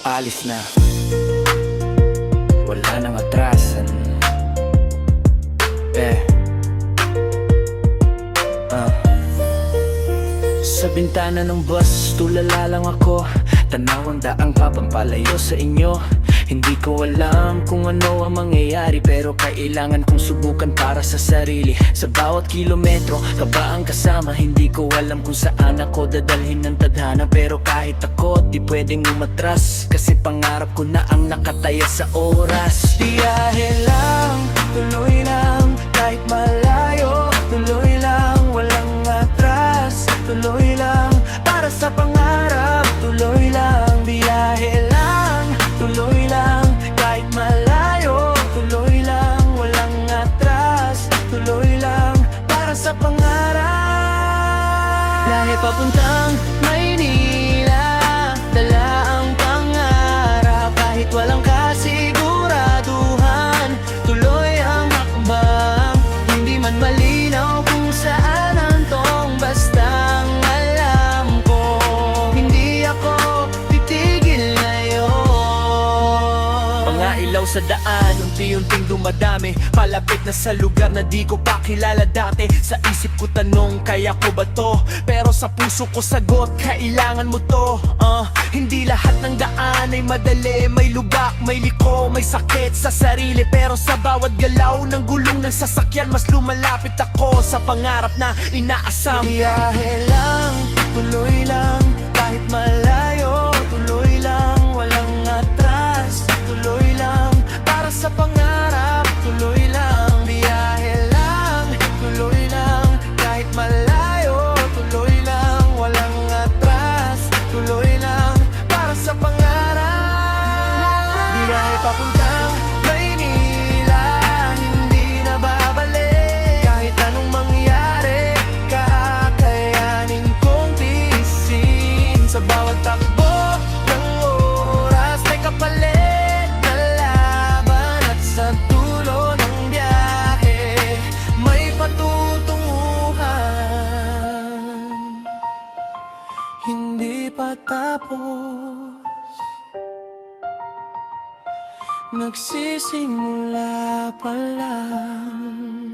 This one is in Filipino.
Alis na, wala nang atrasan. Sa bintana ng bus, tulala lang ako. Tanaw ang daang papampalayo sa inyo. Hindi ko alam kung ano ang mangyayari, pero kailangan kong subukan para sa sarili. Sa bawat kilometro, ka ba ang kasama? Hindi ko alam kung saan ako dadalhin ng tadhana, pero kahit ako, di pwedeng umatras, kasi pangarap ko na ang nakataya sa oras. Biyahe lang, tuloy lang, kahit malayo. Tuloy lang, walang atras. Tuloy lang, para sa pangarap. Tuloy lang, biyahe lang. Tuloy lang, kahit malayo. Tuloy lang, walang atras. Tuloy lang, para sa pangarap. Biyahe papuntang Maynila, dala ang pangarap. Kahit walang kasiguraduhan, tuloy ang hakbang. Hindi man malinaw kung saan ang tong, bastang alam ko, hindi ako titigil ngayon. Mga ilaw sa daan, unti-unting dumadami, palapit na sa lugar na di ko pa kilala dati. Sa isip ko tanong, kaya ko ba to? Pero sa puso ko sagot, kailangan mo to. Hindi lahat ng daan ay madali. May lubak, may liko, may sakit sa sarili, pero sa bawat galaw ng gulong ng sasakyan, mas lumalapit ako sa pangarap na inaasam. Biyahe lang, tuloy lang, kahit malayo. Tuloy lang, walang atras. Tuloy lang, para sa pangarap. Tuloy lang, biyahe lang. Tuloy lang, kahit malayo. Tuloy lang, walang atras. Tuloy lang, para sa pangarap. Biyahe papuntang Maynila, hindi na babalik. Kahit anong mangyari, kakayanin kong tiisin. Sa bawat takbo ng oras, may kapalit na laban. At sa dulo ng biyahe, may patutunguhan. Hindi pa tapos, nagsisimula pa lang.